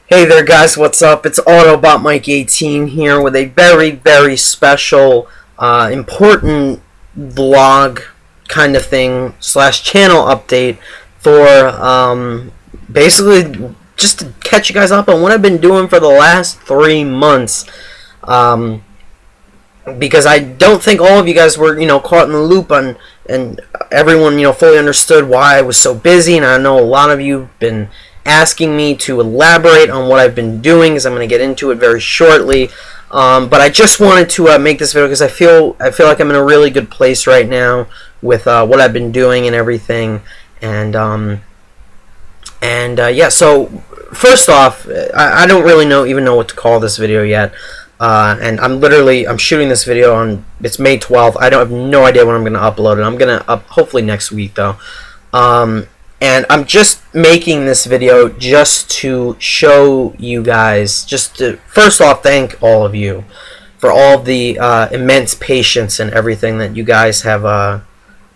Hey there guys, what's up? It's Autobot Mike 18 here with a very special, important vlog kind of thing slash channel update for basically just to catch you guys up on what I've been doing for the last 3 months. Because I don't think all of you guys were, caught in the loop on, and everyone, fully understood why I was so busy, and I know a lot of you have been asking me to elaborate on what I've been doing, because I'm going to get into it very shortly. But I just wanted to make this video because I feel like I'm in a really good place right now with what I've been doing and everything. And yeah. So first off, I don't really even know what to call this video yet. And I'm shooting this video on, it's May 12th. I have no idea when I'm going to upload it. I'm going to hopefully next week though. And I'm just making this video just to show you guys, just to first off thank all of you for all the immense patience and everything that you guys have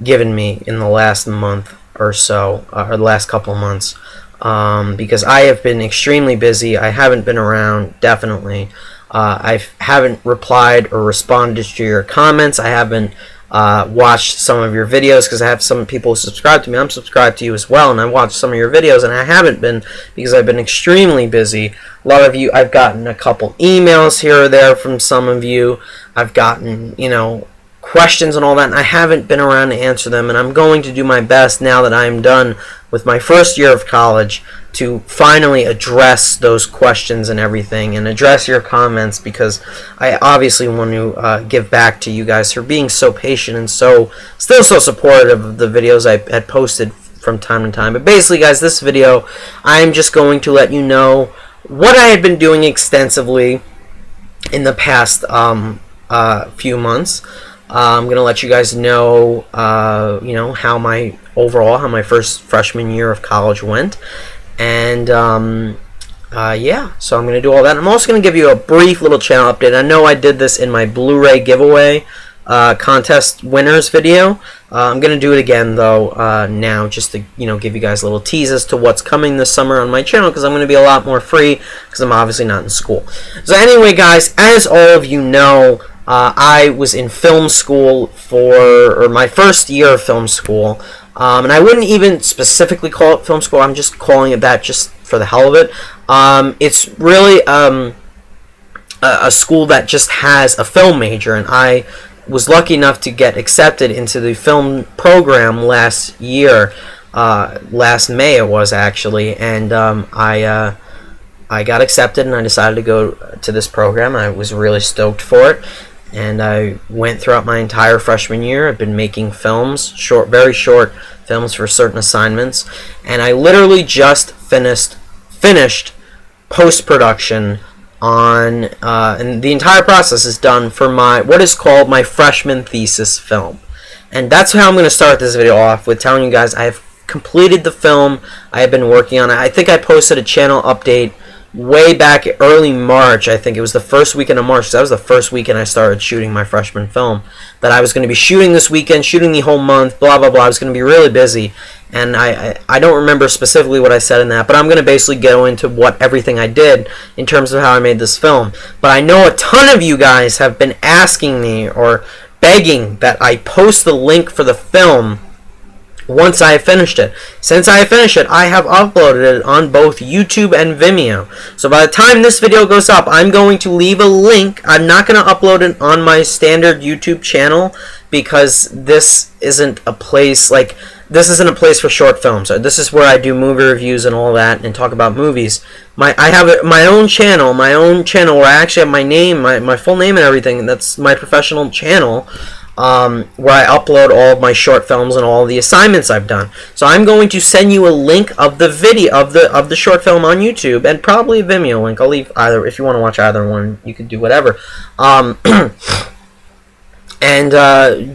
given me in the last month or so, or the last couple of months, because I have been extremely busy. I haven't been around, definitely. I haven't replied or responded to your comments. I haven't watched some of your videos because I have some people who subscribe to me. I'm subscribed to you as well, and I watched some of your videos, and I haven't been because I've been extremely busy. A lot of you, I've gotten a couple emails here or there from some of you. I've gotten, questions and all that, and I haven't been around to answer them, and I'm going to do my best now that I'm done with my first year of college to finally address those questions and everything, and address your comments, because I obviously want to give back to you guys for being so patient and still so supportive of the videos I had posted from time to time. But basically, guys, this video, I'm just going to let you know what I had been doing extensively in the past few months. I'm gonna let you guys know, how my first freshman year of college went, and yeah. So I'm gonna do all that. I'm also gonna give you a brief little channel update. I know I did this in my Blu-ray giveaway contest winners video. I'm gonna do it again though now, just to give you guys little teases to what's coming this summer on my channel, because I'm gonna be a lot more free because I'm obviously not in school. So anyway, guys, as all of you know, I was in film school for my first year of film school, and I wouldn't even specifically call it film school. I'm just calling it that just for the hell of it. It's really a school that just has a film major, and I was lucky enough to get accepted into the film program last year, last May it was actually, and I got accepted, and I decided to go to this program. I was really stoked for it. And I went throughout my entire freshman year. I've been making films, very short films for certain assignments, and I literally just finished post-production on, and the entire process is done for what is called my freshman thesis film. And that's how I'm going to start this video off, with telling you guys I have completed the film. I have been working on it. I think I posted a channel update way back early March. I think it was the first weekend of March. That was the first weekend I started shooting my freshman film, that I was going to be shooting this weekend, shooting the whole month, blah blah blah. I was going to be really busy, and I don't remember specifically what I said in that, but I'm going to basically go into everything I did in terms of how I made this film. But I know a ton of you guys have been asking me or begging that I post the link for the film once I have finished it. Since I have finished it, I have uploaded it on both YouTube and Vimeo. So by the time this video goes up, I'm going to leave a link. I'm not going to upload it on my standard YouTube channel, because this isn't a place for short films. This is where I do movie reviews and all that, and talk about movies. I have my own channel where I actually have my name, my full name and everything. That's my professional channel. Where I upload all of my short films and all of the assignments I've done. So I'm going to send you a link of the video of the short film on YouTube, and probably a Vimeo link. I'll leave either. If you want to watch either one, you could do whatever. And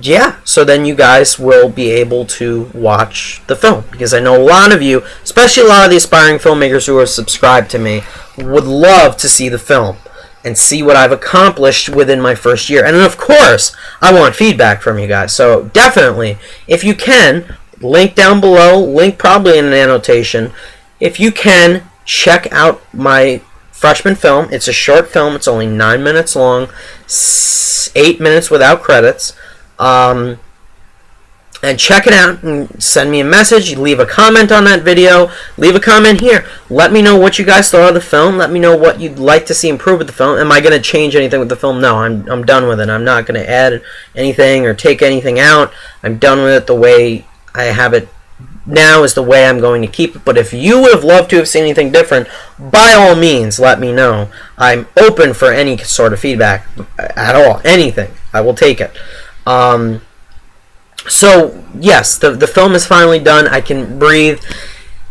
yeah, so then you guys will be able to watch the film, because I know a lot of you, especially a lot of the aspiring filmmakers who are subscribed to me, would love to see the film and see what I've accomplished within my first year. And then, of course, I want feedback from you guys. So definitely, if you can, link down below, link probably in an annotation. If you can, check out my freshman film. It's a short film. It's only 9 minutes long, 8 minutes without credits. And check it out and send me a message. Leave a comment on that video. Leave a comment here. Let me know what you guys thought of the film. Let me know what you'd like to see improve with the film. Am I going to change anything with the film? No, I'm done with it. I'm not going to add anything or take anything out. I'm done with it. The way I have it now is the way I'm going to keep it. But if you would have loved to have seen anything different, by all means, let me know. I'm open for any sort of feedback at all. Anything. I will take it. So, yes, the film is finally done. I can breathe.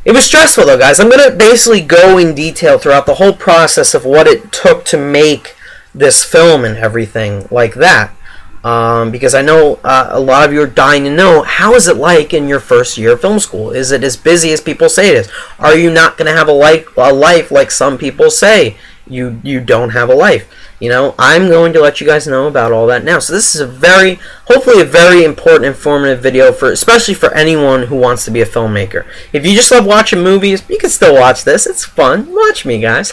It was stressful, though, guys. I'm going to basically go in detail throughout the whole process of what it took to make this film and everything like that. Because I know a lot of you are dying to know, how is it like in your first year of film school? Is it as busy as people say it is? Are you not going to have a life like some people say you don't have a life? You know, I'm going to let you guys know about all that now. So this is hopefully a very important, informative video, especially for anyone who wants to be a filmmaker. If you just love watching movies, you can still watch this. It's fun. Watch me, guys.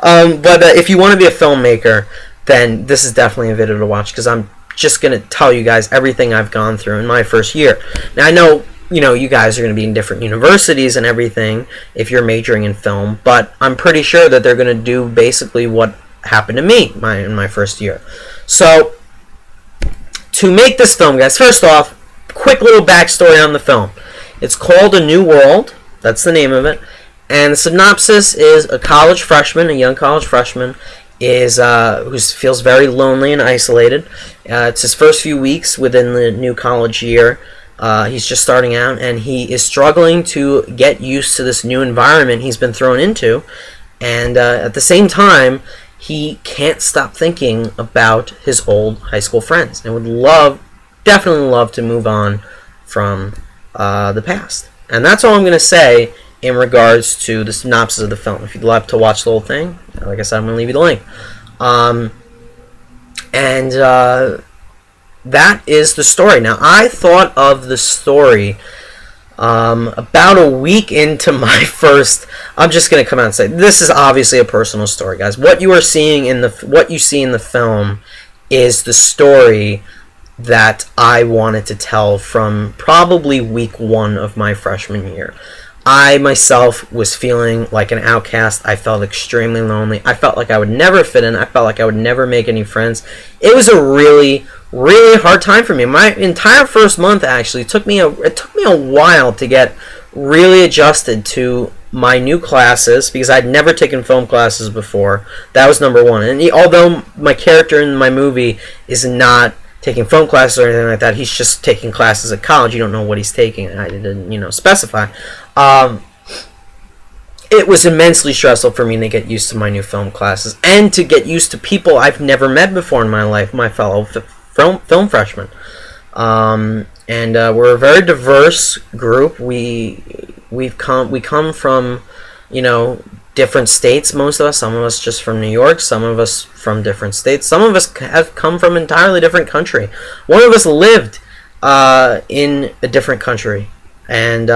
But if you want to be a filmmaker, then this is definitely a video to watch, because I'm just going to tell you guys everything I've gone through in my first year. Now, I know, you guys are going to be in different universities and everything if you're majoring in film, but I'm pretty sure that they're going to do basically what happened to me in my first year. So, to make this film, guys, first off, quick little backstory on the film. It's called A New World. That's the name of it. And the synopsis is a young college freshman, who feels very lonely and isolated. It's his first few weeks within the new college year. He's just starting out, and he is struggling to get used to this new environment he's been thrown into. And at the same time, he can't stop thinking about his old high school friends and would definitely love to move on from the past. And that's all I'm going to say in regards to the synopsis of the film. If you'd like to watch the whole thing, like I said, I'm going to leave you the link. That is the story. Now, I thought of the story about a week into my first. I'm just going to come out and say this is obviously a personal story, guys. What you see in the film is the story that I wanted to tell from probably week 1 of my freshman year. I myself was feeling like an outcast. I felt extremely lonely. I felt like I would never fit in. I felt like I would never make any friends. It was a really, really hard time for me. My entire first month actually took me a while to get really adjusted to my new classes, because I'd never taken film classes before. That was number one. And although my character in my movie is not taking film classes or anything like that, he's just taking classes at college. You don't know what he's taking. I didn't, specify. It was immensely stressful for me to get used to my new film classes and to get used to people I've never met before in my life, my fellow film freshmen. And we're a very diverse group. We come from, different states, most of us. Some of us just from New York, some of us from different states. Some of us have come from an entirely different country. One of us lived in a different country and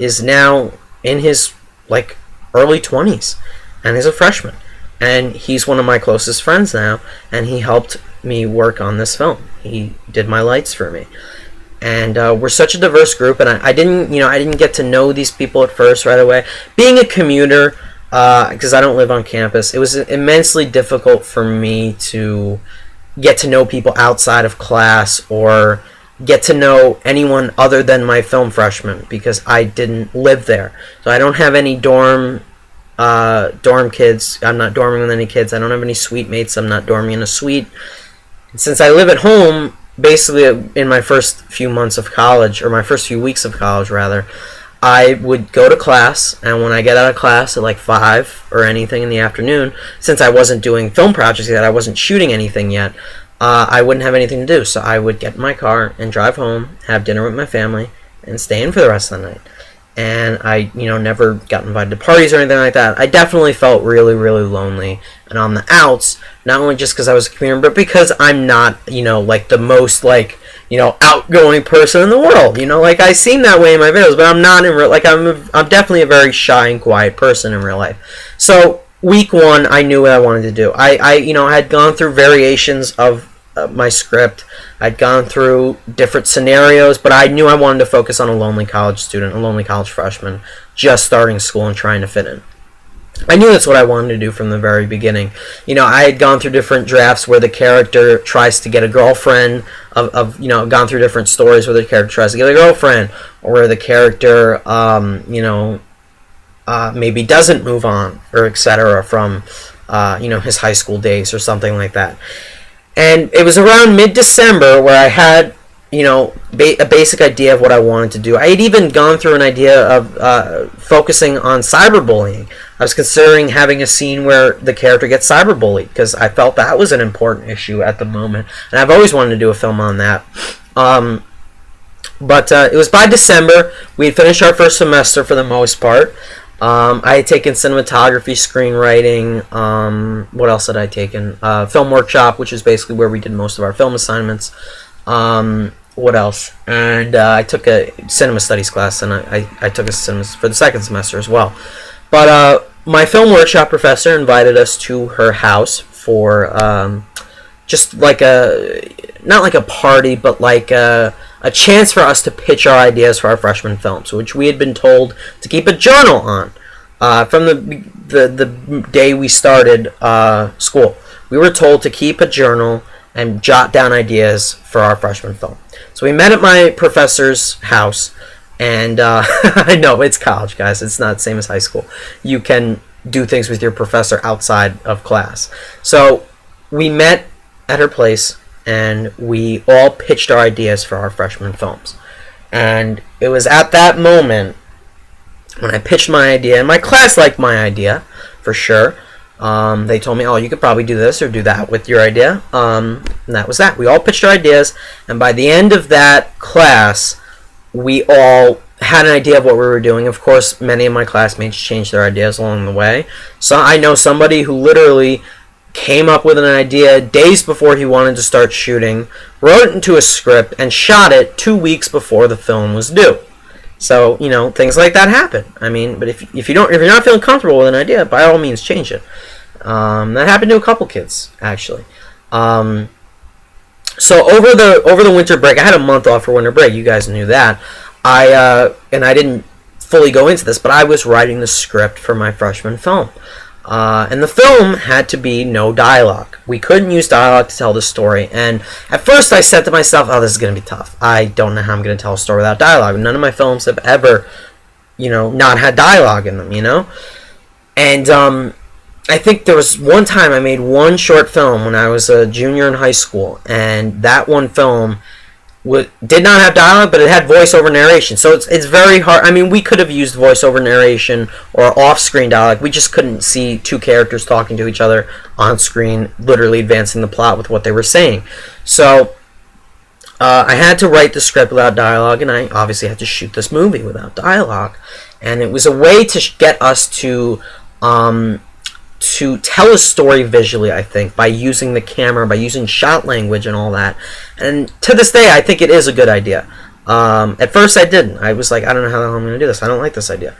is now in his early 20s, and he's a freshman. And he's one of my closest friends now, and he helped me work on this film. He did my lights for me. And we're such a diverse group, and I didn't get to know these people at first right away. Being a commuter, because I don't live on campus, it was immensely difficult for me to get to know people outside of class or get to know anyone other than my film freshmen, because I didn't live there. So I don't have any dorm kids. I'm not dorming with any kids. I don't have any suite mates. I'm not dorming in a suite. And since I live at home, basically in my first few months of college, or my first few weeks of college rather, I would go to class, and when I get out of class at 5 or anything in the afternoon, since I wasn't doing film projects yet, I wasn't shooting anything yet, I wouldn't have anything to do. So I would get in my car and drive home, have dinner with my family, and stay in for the rest of the night. And I, never got invited to parties or anything like that. I definitely felt really, really lonely and on the outs, not only just because I was a commuter, but because I'm not, the most, outgoing person in the world. Like I seem that way in my videos, but I'm not in real. Like I'm definitely a very shy and quiet person in real life. So week one, I knew what I wanted to do. I had gone through variations of my script. I'd gone through different scenarios, but I knew I wanted to focus on a lonely college student, a lonely college freshman, just starting school and trying to fit in. I knew that's what I wanted to do from the very beginning. I had gone through different drafts where the character tries to get a girlfriend, gone through different stories where the character tries to get a girlfriend, or where the character, maybe doesn't move on, or etc. from, his high school days or something like that. And it was around mid-December where I had, a basic idea of what I wanted to do. I had even gone through an idea of focusing on cyberbullying. I was considering having a scene where the character gets cyberbullied, because I felt that was an important issue at the moment. And I've always wanted to do a film on that. But it was by December. We had finished our first semester for the most part. I had taken cinematography, screenwriting, what else had I taken? Film workshop, which is basically where we did most of our film assignments. What else? And I took a cinema studies class, and I took a cinema for the second semester as well. But my film workshop professor invited us to her house for just like not like a party, but like a chance for us to pitch our ideas for our freshman films, which we had been told to keep a journal on from the day we started school. We were told to keep a journal and jot down ideas for our freshman film. So we met at my professor's house, and I know it's college, guys. It's not the same as high school. You can do things with your professor outside of class. So we met at her place, and we all pitched our ideas for our freshman films. And it was at that moment when I pitched my idea, and my class liked my idea, for sure. They told me, oh, you could probably do this or do that with your idea. And that was that. We all pitched our ideas, and by the end of that class, we all had an idea of what we were doing. Of course, many of my classmates changed their ideas along the way. So I know somebody who literally came up with an idea days before he wanted to start shooting, wrote it into a script, and shot it 2 weeks before the film was due. So, things like that happen. I mean, but if you're not feeling comfortable with an idea, by all means change it. That happened to a couple kids, actually. So over the winter break, I had a month off for winter break. You guys knew that. And I didn't fully go into this, but I was writing the script for my freshman film. And the film had to be no dialogue. We couldn't use dialogue to tell the story. And at first I said to myself, oh, this is going to be tough. I don't know how I'm going to tell a story without dialogue. None of my films have ever, not had dialogue in them, And I think there was one time I made one short film when I was a junior in high school. And that one film did not have dialogue, but it had voiceover narration. So it's very hard. I mean, we could have used voiceover narration or off-screen dialogue. We just couldn't see two characters talking to each other on screen, literally advancing the plot with what they were saying. So I had to write the script without dialogue, and I obviously had to shoot this movie without dialogue. And it was a way to get us to tell a story visually, I think, by using the camera, by using shot language and all that. And to this day, I think it is a good idea. At first, I didn't. I was like, I don't know how the hell I'm going to do this. I don't like this idea.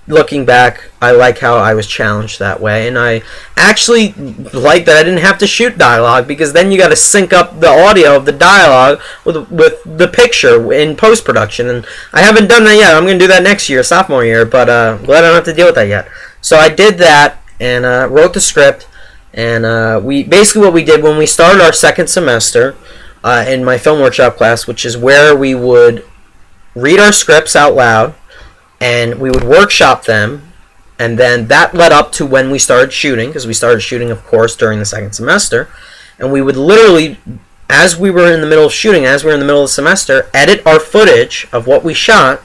Looking back, I like how I was challenged that way. And I actually like that I didn't have to shoot dialogue, because then you got to sync up the audio of the dialogue with the picture in post-production. And I haven't done that yet. I'm going to do that next year, sophomore year. But glad I don't have to deal with that yet. So I did that. And wrote the script, and we basically what we did when we started our second semester in my film workshop class, which is where we would read our scripts out loud, and we would workshop them, and then that led up to when we started shooting, because we started shooting, of course, during the second semester, and we would literally, as we were in the middle of shooting, as we were in the middle of the semester, edit our footage of what we shot,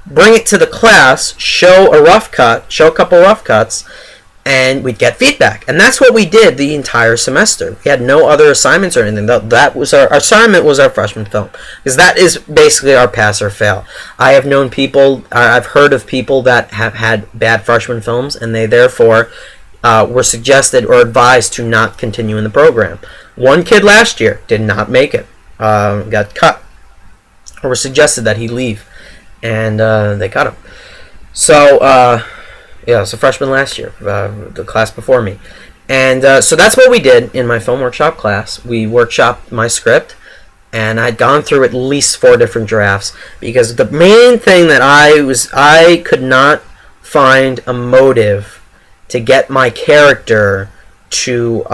bring it to the class, show a couple rough cuts, and we'd get feedback. And that's what we did the entire semester. We had no other assignments or anything. That was our assignment, was our freshman film, because that is basically our pass or fail. I've heard of people that have had bad freshman films, and they therefore were suggested or advised to not continue in the program. One kid last year did not make it, got cut. or suggested that he leave, and they cut him. So yeah, I was a freshman last year, the class before me, and so that's what we did in my film workshop class. We workshopped my script, and I'd gone through at least 4 different drafts, because the main thing that I could not find a motive to get my character to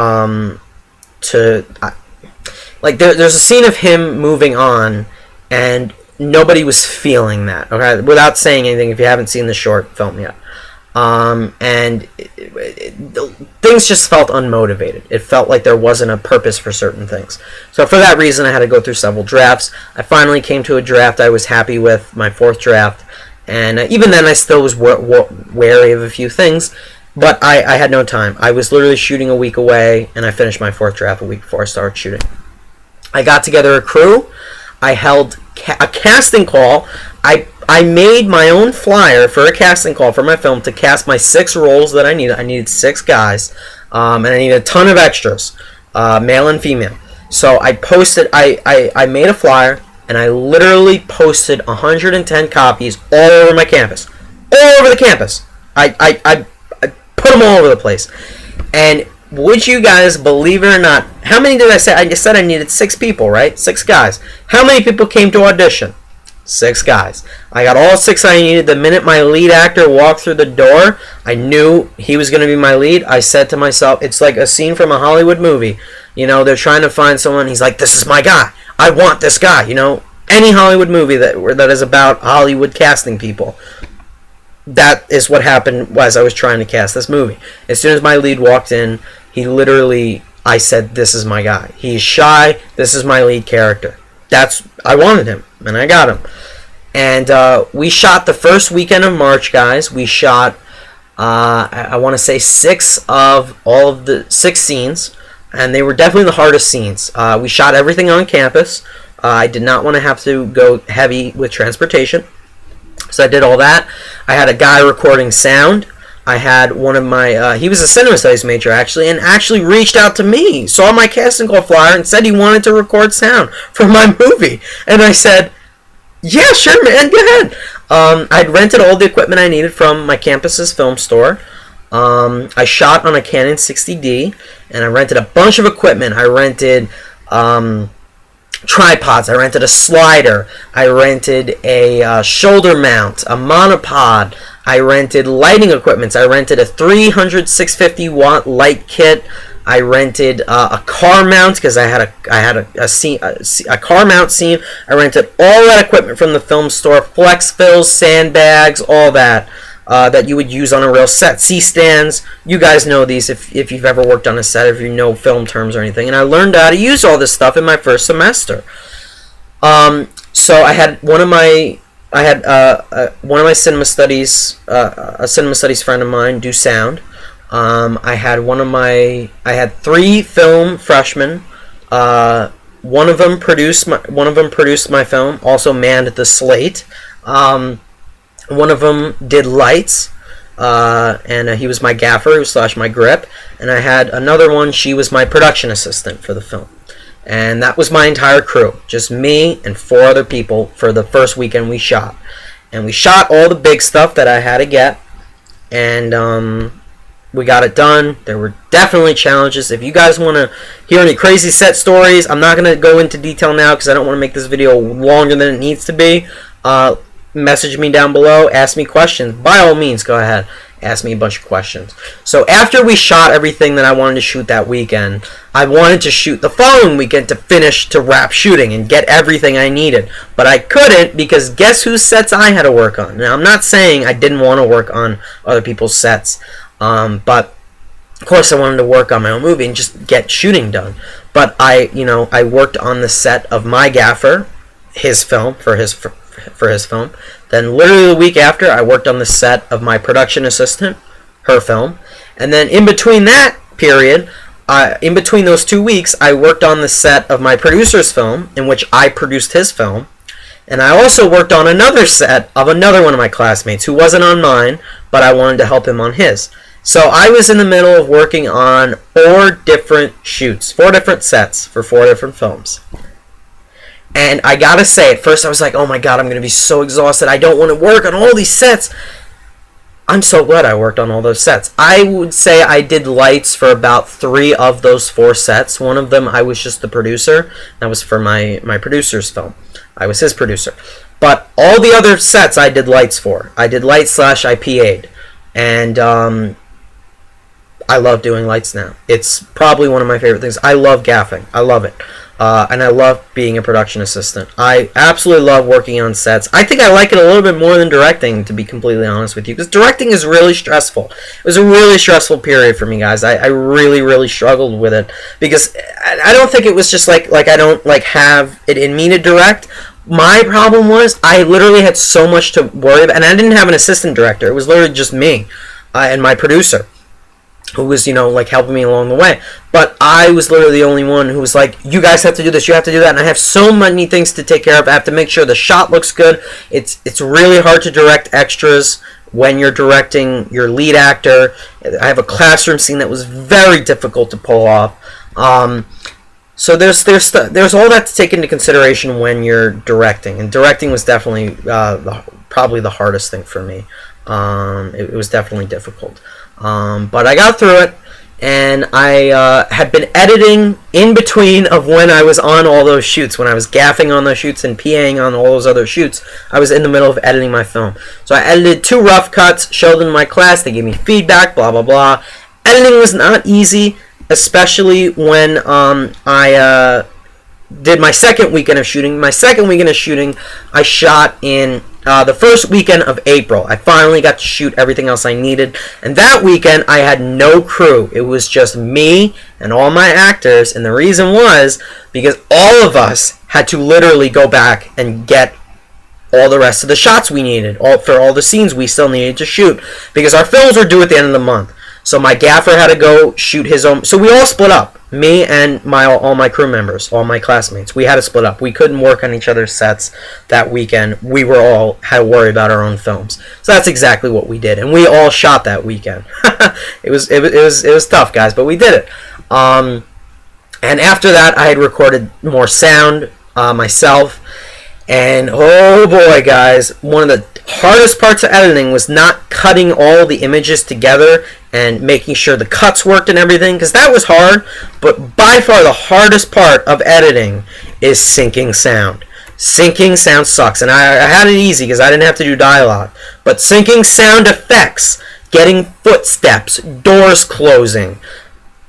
like there's a scene of him moving on, and nobody was feeling that. Okay, without saying anything, if you haven't seen the short film yet, and things just felt unmotivated. It felt like there wasn't a purpose for certain things. So for that reason, I had to go through several drafts. I finally came to a draft I was happy with, my 4th draft, and even then I still was wary of a few things, but I had no time. I was literally shooting a week away, and I finished my 4th draft a week before I started shooting. I got together a crew. I held a casting call. I made my own flyer for a casting call for my film to cast my 6 roles that I needed. I needed 6 guys, and I needed a ton of extras, male and female. So I posted. I made a flyer, and I literally posted 110 copies all over my campus, all over the campus. I put them all over the place, and would you guys believe it or not? How many did I say? I just said I needed 6 people, right? 6 guys. How many people came to audition? 6 guys. I got all 6 I needed. The minute my lead actor walked through the door, I knew he was going to be my lead. I said to myself, it's like a scene from a Hollywood movie. You know, they're trying to find someone. He's like, this is my guy. I want this guy. You know, any Hollywood movie that is about Hollywood casting people. That is what happened as I was trying to cast this movie. As soon as my lead walked in, he literally, I said, this is my guy. He's shy. This is my lead character. I wanted him, and I got him. And we shot the first weekend of March, guys. We shot, I want to say, 6 of all of the 6 scenes, and they were definitely the hardest scenes. We shot everything on campus. I did not want to have to go heavy with transportation, so I did all that. I had a guy recording sound. I had one of my, he was a cinema studies major actually, and actually reached out to me, saw my casting call flyer, and said he wanted to record sound for my movie. And I said, yeah, sure, man, go ahead. I'd rented all the equipment I needed from my campus's film store. I shot on a Canon 60D, and I rented a bunch of equipment. I rented tripods. I rented a slider. I rented a shoulder mount, a monopod. I rented lighting equipment. I rented a 300 650 watt light kit. I rented a car mount because I had a car mount scene. I rented all that equipment from the film store: flex fills, sandbags, all that that you would use on a real set. C-stands. You guys know these if you've ever worked on a set, if you know film terms or anything. And I learned how to use all this stuff in my first semester. So I had one of my cinema studies, a cinema studies friend of mine, do sound. I had 3 film freshmen. One of them produced my film. Also manned the slate. One of them did lights, and he was my gaffer / my grip. And I had another one. She was my production assistant for the film. And that was my entire crew. Just me and 4 other people for the first weekend we shot. And we shot all the big stuff that I had to get. And we got it done. There were definitely challenges. If you guys want to hear any crazy set stories, I'm not going to go into detail now because I don't want to make this video longer than it needs to be. Message me down below. Ask me questions. By all means, go ahead. Ask me a bunch of questions. So after we shot everything that I wanted to shoot that weekend, I wanted to shoot the following weekend to wrap shooting and get everything I needed. But I couldn't because guess whose sets I had to work on? Now, I'm not saying I didn't want to work on other people's sets, but of course I wanted to work on my own movie and just get shooting done. But I worked on the set of my gaffer, his film, for his film. Then literally the week after, I worked on the set of my production assistant, her film. And then in between that period, in between those 2 weeks, I worked on the set of my producer's film, in which I produced his film. And I also worked on another set of another one of my classmates who wasn't on mine, but I wanted to help him on his. So I was in the middle of working on 4 different shoots, 4 different sets for 4 different films. And I gotta say, at first I was like, oh my god, I'm gonna be so exhausted. I don't want to work on all these sets. I'm so glad I worked on all those sets. I would say I did lights for about 3 of those 4 sets. One of them I was just the producer. That was for my producer's film. I was his producer. But all the other sets I did lights for. I did lights / I PA'd. And I love doing lights now. It's probably one of my favorite things. I love gaffing. I love it. And I love being a production assistant. I absolutely love working on sets. I think I like it a little bit more than directing, to be completely honest with you, because directing is really stressful. It was a really stressful period for me, guys. I really, really struggled with it, because I don't think it was just like I don't have it in me to direct. My problem was I literally had so much to worry about, and I didn't have an assistant director. It was literally just me and my producer, who was, helping me along the way. But I was literally the only one who was like, you guys have to do this, you have to do that, and I have so many things to take care of. I have to make sure the shot looks good. It's really hard to direct extras when you're directing your lead actor. I have a classroom scene that was very difficult to pull off. So there's all that to take into consideration when you're directing, and directing was definitely probably the hardest thing for me. It was definitely difficult. But I got through it, and I had been editing in between of when I was on all those shoots. When I was gaffing on those shoots and PAing on all those other shoots, I was in the middle of editing my film. So I edited 2 rough cuts, showed them in my class, they gave me feedback, blah, blah, blah. Editing was not easy, especially when I did my second weekend of shooting. My second weekend of shooting, I shot in the first weekend of April. I finally got to shoot everything else I needed. And that weekend, I had no crew. It was just me and all my actors. And the reason was because all of us had to literally go back and get all the rest of the shots we needed, for all the scenes we still needed to shoot, because our films were due at the end of the month. So my gaffer had to go shoot his own. So we all split up. Me and all my crew members, all my classmates. We had to split up. We couldn't work on each other's sets that weekend. We were all had to worry about our own films. So that's exactly what we did, and we all shot that weekend. It was tough, guys, but we did it. And after that, I had recorded more sound myself. And oh boy, guys, one of the hardest parts of editing was not cutting all the images together and making sure the cuts worked and everything, because that was hard. But by far the hardest part of editing is syncing sound. Syncing sound sucks, and I had it easy because I didn't have to do dialogue. But syncing sound effects, getting footsteps, doors closing,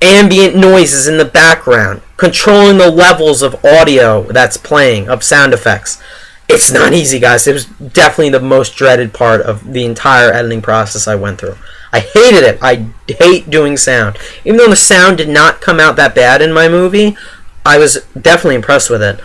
ambient noises in the background, controlling the levels of audio that's playing, of sound effects. It's not easy, guys. It was definitely the most dreaded part of the entire editing process I went through. I hated it. I hate doing sound. Even though the sound did not come out that bad in my movie, I was definitely impressed with it.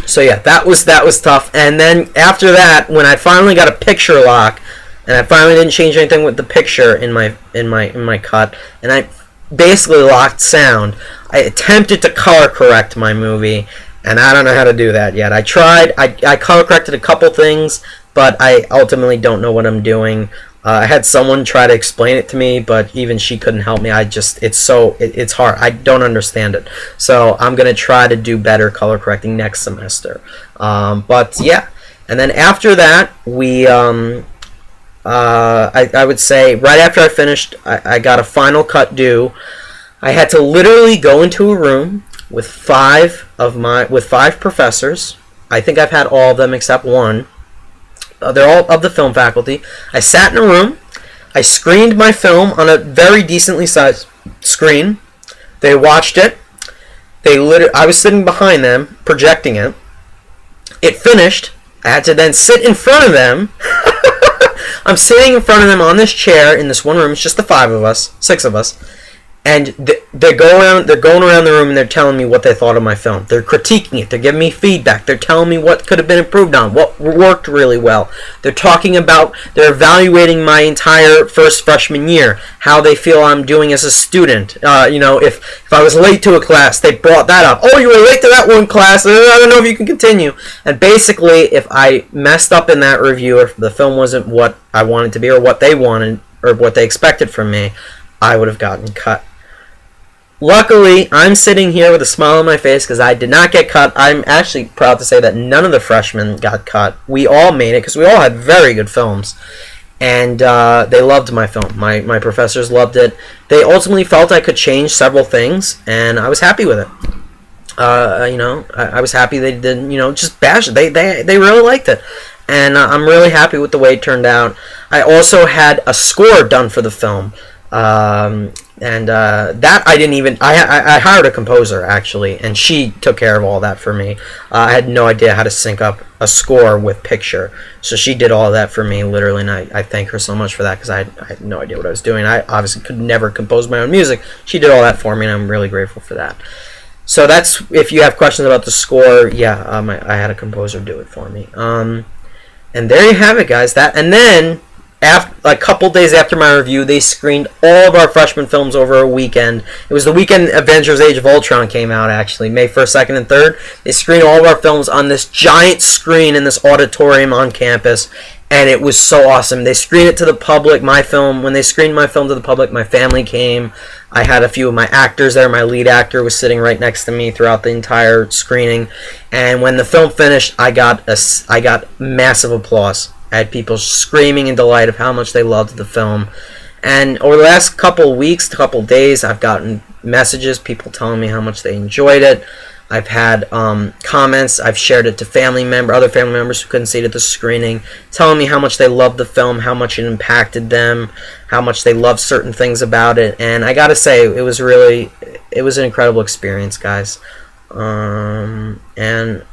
So yeah, that was tough. And then after that, when I finally got a picture lock, and I finally didn't change anything with the picture in my cut, and I basically locked sound, I attempted to color correct my movie, and I don't know how to do that yet. I tried. I color corrected a couple things, but I ultimately don't know what I'm doing. I had someone try to explain it to me, but even she couldn't help me. It's hard. I don't understand it. So I'm going to try to do better color correcting next semester. But yeah. And then after that, I would say right after I finished, I got a final cut due. I had to literally go into a room with five professors. I think I've had all of them except one. They're all of the film faculty. I sat in a room. I screened my film on a very decently sized screen. They watched it. I was sitting behind them, projecting it. It finished. I had to then sit in front of them. I'm sitting in front of them on this chair in this one room. It's just the 6 of us. And they're going around the room and they're telling me what they thought of my film. They're critiquing it. They're giving me feedback. They're telling me what could have been improved on, what worked really well. They're evaluating my entire first freshman year, how they feel I'm doing as a student. If I was late to a class, they brought that up. Oh, you were late to that one class. I don't know if you can continue. And basically, if I messed up in that review, or if the film wasn't what I wanted to be, or what they wanted, or what they expected from me, I would have gotten cut. luckily, I'm sitting here with a smile on my face because I did not get cut. I'm actually proud to say that none of the freshmen got cut. We all made it because we all had very good films. And they loved my film. My professors loved it. They ultimately felt I could change several things, and I was happy with it. I was happy they didn't, just bash it. They really liked it. And I'm really happy with the way it turned out. I also had a score done for the film. That I didn't even... I hired a composer, actually, and she took care of all that for me. I had no idea how to sync up a score with picture. So she did all that for me, literally, and I thank her so much for that, because I had no idea what I was doing. I obviously could never compose my own music. She did all that for me, and I'm really grateful for that. So that's... If you have questions about the score, yeah, I had a composer do it for me. And there you have it, guys. And then, a couple days after my review, they screened all of our freshman films over a weekend. It was the weekend Avengers Age of Ultron came out, actually, May 1st, 2nd, and 3rd. They screened all of our films on this giant screen in this auditorium on campus, and it was so awesome. They screened it to the public, my film. When they screened my film to the public, my family came. I had a few of my actors there. My lead actor was sitting right next to me throughout the entire screening. And when the film finished, I got massive applause. I had people screaming in delight of how much they loved the film. And over the last couple weeks, couple days, I've gotten messages, people telling me how much they enjoyed it. I've had comments. I've shared it to other family members who couldn't see it at the screening, telling me how much they loved the film, how much it impacted them, how much they loved certain things about it. And I gotta say, it was an incredible experience, guys. And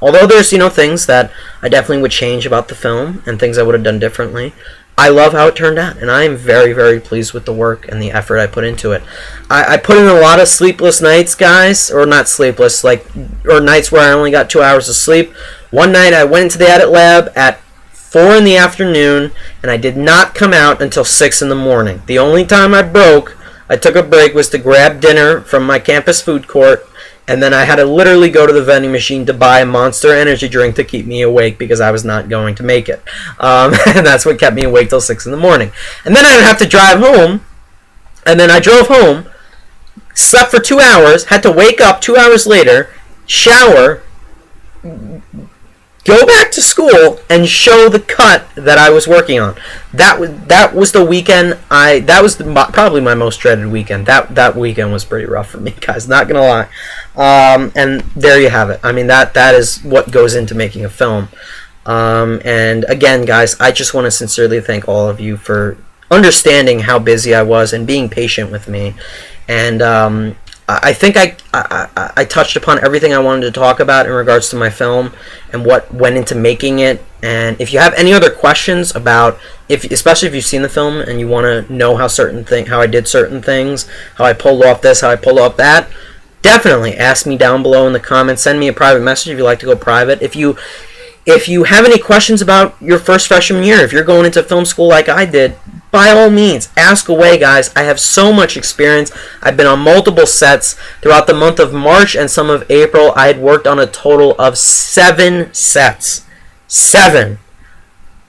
although there's things that I definitely would change about the film and things I would have done differently, I love how it turned out, and I am very, very pleased with the work and the effort I put into it. I put in a lot of sleepless nights, guys, or not sleepless, or nights where I only got 2 hours of sleep. One night I went into the edit lab at 4 in the afternoon, and I did not come out until 6 in the morning. The only time I took a break, was to grab dinner from my campus food court, and then I had to literally go to the vending machine to buy a Monster energy drink to keep me awake because I was not going to make it. And that's what kept me awake till 6 in the morning. And then I would have to drive home. And then I drove home, slept for 2 hours, had to wake up 2 hours later, shower, go back to school, and show the cut that I was working on. That was the weekend. Probably my most dreaded weekend. That weekend was pretty rough for me, guys. Not gonna lie. And there you have it. I mean, that is what goes into making a film. And again, guys, I just want to sincerely thank all of you for understanding how busy I was and being patient with me. And I think I touched upon everything I wanted to talk about in regards to my film and what went into making it. And if you have any other questions about, especially if you've seen the film and you want to know how I did certain things, how I pulled off this, how I pulled off that, definitely ask me down below in the comments. Send me a private message if you like to go private. If you have any questions about your first freshman year, if you're going into film school like I did, by all means, ask away, guys. I have so much experience. I've been on multiple sets throughout the month of March and some of April. I had worked on a total of 7 sets. 7.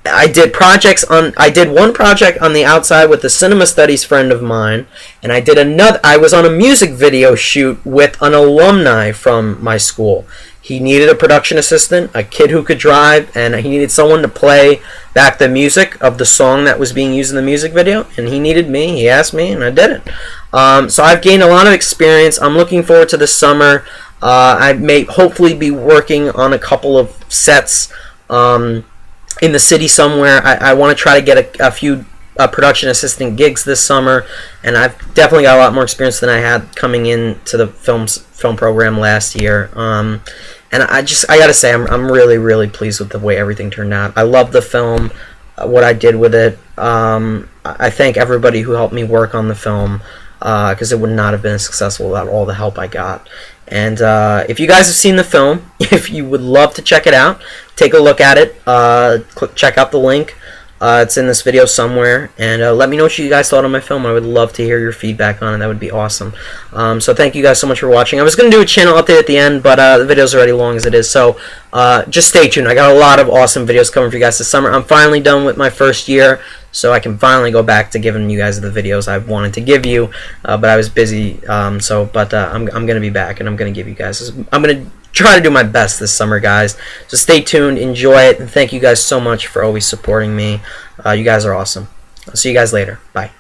I did one project on the outside with a cinema studies friend of mine, and I was on a music video shoot with an alumni from my school. He needed a production assistant, a kid who could drive, and he needed someone to play back the music of the song that was being used in the music video. And he needed me. He asked me, and I did it. So I've gained a lot of experience. I'm looking forward to the summer. I may hopefully be working on a couple of sets in the city somewhere. I want to try to get a few production assistant gigs this summer, and I've definitely got a lot more experience than I had coming into the film program last year. And I gotta say, I'm really, really pleased with the way everything turned out. I love the film, what I did with it. I thank everybody who helped me work on the film, because it would not have been successful without all the help I got. And if you guys have seen the film, if you would love to check it out, take a look at it. Check out the link. It's in this video somewhere, and let me know what you guys thought of my film. I would love to hear your feedback on it. That would be awesome. So thank you guys so much for watching. I was going to do a channel update at the end, but the video's already long as it is, so just stay tuned. I got a lot of awesome videos coming for you guys this summer. I'm finally done with my first year, so I can finally go back to giving you guys the videos I wanted to give you, but I was busy, I'm going to be back, and I'm going to give you guys, I'm going to try to do my best this summer, guys. So stay tuned, enjoy it, and thank you guys so much for always supporting me. You guys are awesome. I'll see you guys later. Bye.